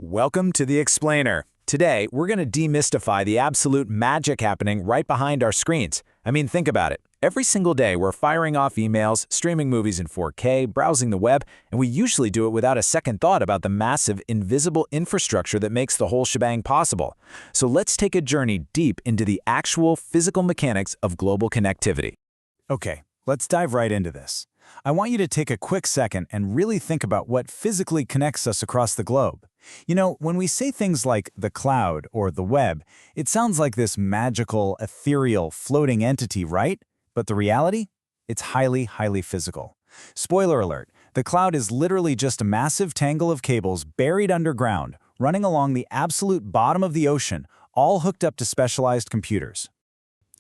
Welcome to the Explainer. Today, we're going to demystify the absolute magic happening right behind our screens. I mean, think about it. Every single day, we're firing off emails, streaming movies in 4K, browsing the web, and we usually do it without a second thought about the massive, invisible infrastructure that makes the whole shebang possible. So let's take a journey deep into the actual physical mechanics of global connectivity. Okay, let's dive right into this. I want you to take a quick second and really think about what physically connects us across the globe. You know, when we say things like the cloud or the web, it sounds like this magical, ethereal, floating entity, right? But the reality? It's highly, highly physical. Spoiler alert, the cloud is literally just a massive tangle of cables buried underground, running along the absolute bottom of the ocean, all hooked up to specialized computers.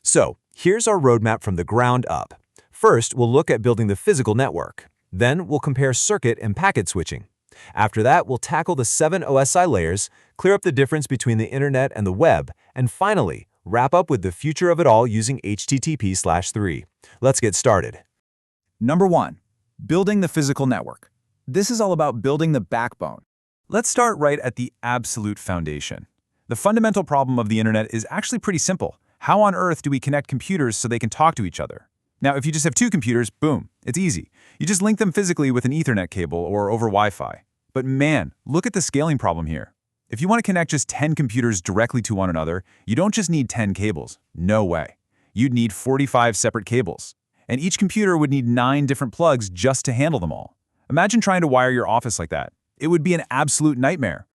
So, here's our roadmap from the ground up. First, we'll look at building the physical network. Then, we'll compare circuit and packet switching. After that, we'll tackle the 7 OSI layers, clear up the difference between the internet and the web, and finally, wrap up with the future of it all using HTTP/3. Let's get started. Number 1. Building the physical network. This is all about building the backbone. Let's start right at the absolute foundation. The fundamental problem of the internet is actually pretty simple. How on earth do we connect computers so they can talk to each other? Now, if you just have 2 computers, boom, it's easy. You just link them physically with an Ethernet cable or over Wi-Fi. But man, look at the scaling problem here. If you want to connect just 10 computers directly to one another, you don't just need 10 cables. No way. You'd need 45 separate cables. And each computer would need 9 different plugs just to handle them all. Imagine trying to wire your office like that. It would be an absolute nightmare.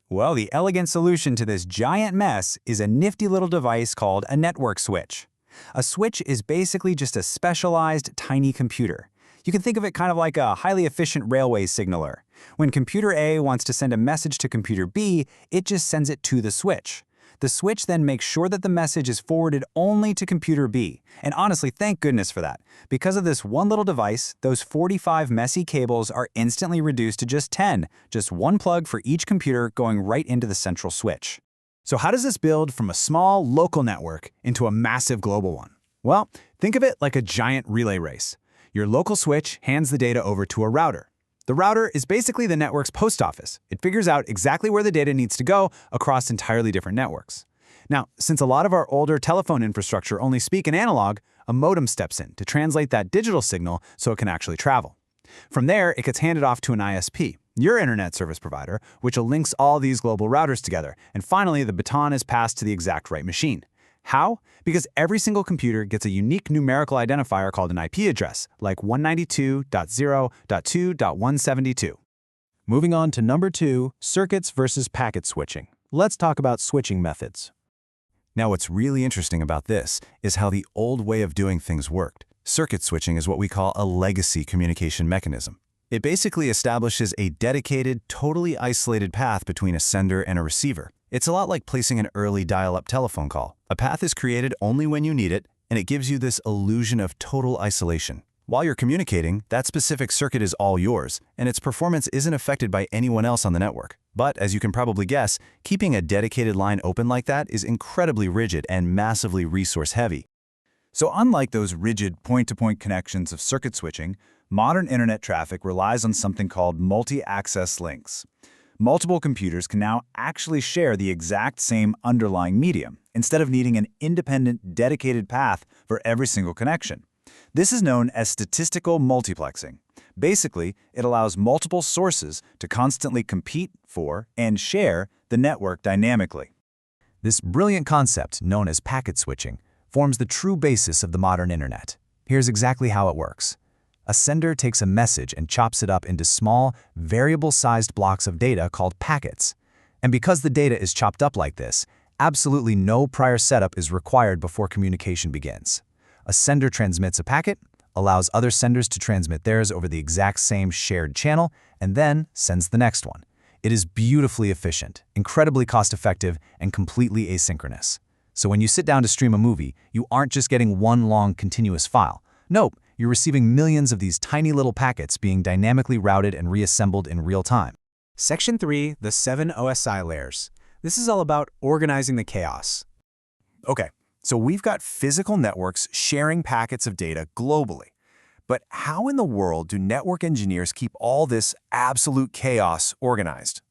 Well, the elegant solution to this giant mess is a nifty little device called a network switch. A switch is basically just a specialized, tiny computer. You can think of it kind of like a highly efficient railway signaler. When computer A wants to send a message to computer B, it just sends it to the switch. The switch then makes sure that the message is forwarded only to computer B. And honestly, thank goodness for that. Because of this one little device, those 45 messy cables are instantly reduced to just 10, just one plug for each computer going right into the central switch. So how does this build from a small, local network into a massive global one? Well, think of it like a giant relay race. Your local switch hands the data over to a router. The router is basically the network's post office. It figures out exactly where the data needs to go across entirely different networks. Now, since a lot of our older telephone infrastructure only speak in analog, a modem steps in to translate that digital signal so it can actually travel. From there, it gets handed off to an ISP, your internet service provider, which links all these global routers together. And finally, the baton is passed to the exact right machine. How? Because every single computer gets a unique numerical identifier called an IP address, like 192.0.2.172. Moving on to number 2, circuits versus packet switching. Let's talk about switching methods. Now, what's really interesting about this is how the old way of doing things worked. Circuit switching is what we call a legacy communication mechanism. It basically establishes a dedicated, totally isolated path between a sender and a receiver. It's a lot like placing an early dial-up telephone call. A path is created only when you need it, and it gives you this illusion of total isolation. While you're communicating, that specific circuit is all yours, and its performance isn't affected by anyone else on the network. But as you can probably guess, keeping a dedicated line open like that is incredibly rigid and massively resource-heavy. So unlike those rigid point-to-point connections of circuit switching, modern internet traffic relies on something called multi-access links. Multiple computers can now actually share the exact same underlying medium, instead of needing an independent, dedicated path for every single connection. This is known as statistical multiplexing. Basically, it allows multiple sources to constantly compete for and share the network dynamically. This brilliant concept, known as packet switching, forms the true basis of the modern internet. Here's exactly how it works. A sender takes a message and chops it up into small, variable-sized blocks of data called packets. And because the data is chopped up like this, absolutely no prior setup is required before communication begins. A sender transmits a packet, allows other senders to transmit theirs over the exact same shared channel, and then sends the next one. It is beautifully efficient, incredibly cost-effective, and completely asynchronous. So when you sit down to stream a movie, you aren't just getting one long continuous file. Nope, you're receiving millions of these tiny little packets being dynamically routed and reassembled in real time. Section 3, the 7 OSI layers. This is all about organizing the chaos. Okay, so we've got physical networks sharing packets of data globally. But how in the world do network engineers keep all this absolute chaos organized?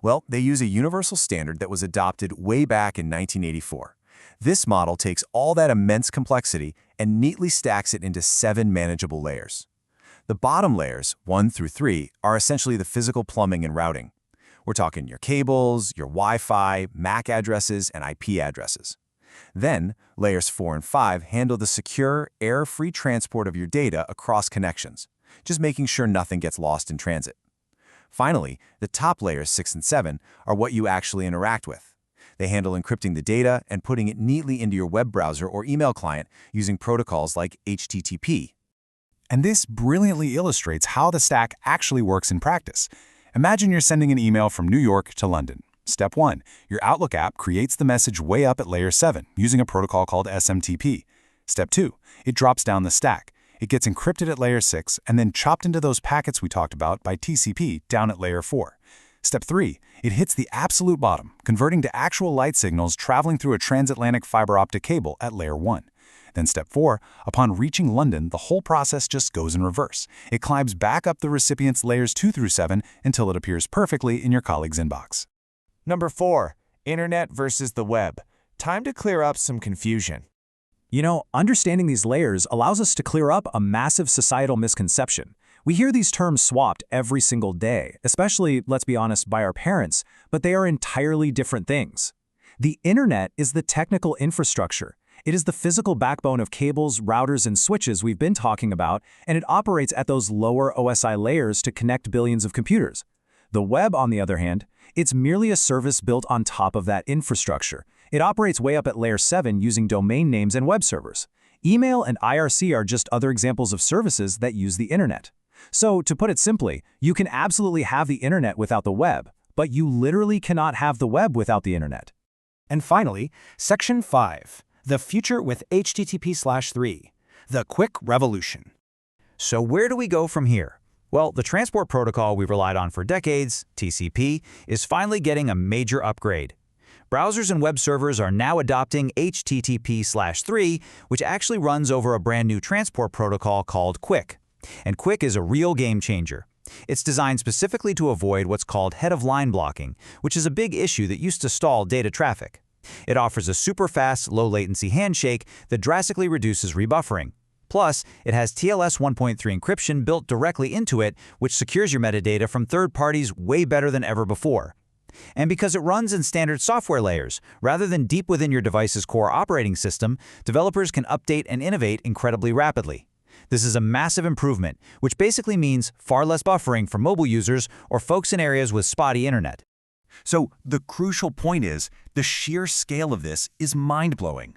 Well, they use a universal standard that was adopted way back in 1984. This model takes all that immense complexity and neatly stacks it into 7 manageable layers. The bottom layers, 1 through 3, are essentially the physical plumbing and routing. We're talking your cables, your Wi-Fi, MAC addresses, and IP addresses. Then, layers 4 and 5 handle the secure, error-free transport of your data across connections, just making sure nothing gets lost in transit. Finally, the top layers 6 and 7 are what you actually interact with. They handle encrypting the data and putting it neatly into your web browser or email client using protocols like HTTP. And this brilliantly illustrates how the stack actually works in practice. Imagine you're sending an email from New York to London. Step 1. Your Outlook app creates the message way up at layer 7 using a protocol called SMTP. Step 2. It drops down the stack. It gets encrypted at layer 6 and then chopped into those packets we talked about by TCP down at layer 4. Step 3. It hits the absolute bottom, converting to actual light signals traveling through a transatlantic fiber optic cable at layer 1. Then step 4, upon reaching London, the whole process just goes in reverse. It climbs back up the recipient's layers 2 through 7 until it appears perfectly in your colleague's inbox. Number 4. Internet versus the web. Time to clear up some confusion. You know, understanding these layers allows us to clear up a massive societal misconception. We hear these terms swapped every single day, especially, let's be honest, by our parents, but they are entirely different things. The internet is the technical infrastructure. It is the physical backbone of cables, routers, and switches we've been talking about, and it operates at those lower OSI layers to connect billions of computers. The web, on the other hand, it's merely a service built on top of that infrastructure. It operates way up at layer 7 using domain names and web servers. Email and IRC are just other examples of services that use the internet. So, to put it simply, you can absolutely have the internet without the web, but you literally cannot have the web without the internet. And finally, Section 5, the future with HTTP/3, the quick revolution. So where do we go from here? Well, the transport protocol we've relied on for decades, TCP, is finally getting a major upgrade. Browsers and web servers are now adopting HTTP/3, which actually runs over a brand new transport protocol called QUIC. And QUIC is a real game changer. It's designed specifically to avoid what's called head-of-line blocking, which is a big issue that used to stall data traffic. It offers a super-fast, low-latency handshake that drastically reduces rebuffering. Plus, it has TLS 1.3 encryption built directly into it, which secures your metadata from third parties way better than ever before. And because it runs in standard software layers, rather than deep within your device's core operating system, developers can update and innovate incredibly rapidly. This is a massive improvement, which basically means far less buffering for mobile users or folks in areas with spotty internet. So the crucial point is, the sheer scale of this is mind-blowing.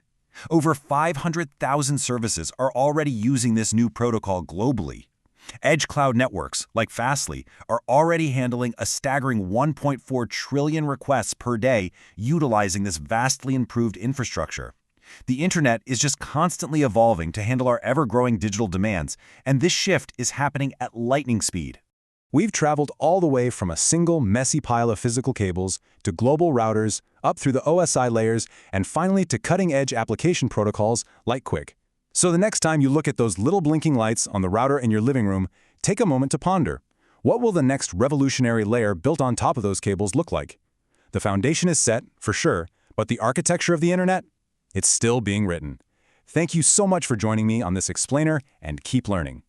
Over 500,000 services are already using this new protocol globally. Edge cloud networks, like Fastly, are already handling a staggering 1.4 trillion requests per day utilizing this vastly improved infrastructure. The internet is just constantly evolving to handle our ever-growing digital demands, and this shift is happening at lightning speed. We've traveled all the way from a single messy pile of physical cables to global routers, up through the OSI layers, and finally to cutting-edge application protocols like QUIC. So the next time you look at those little blinking lights on the router in your living room, take a moment to ponder. What will the next revolutionary layer built on top of those cables look like? The foundation is set, for sure, but the architecture of the internet? It's still being written. Thank you so much for joining me on this explainer, and keep learning.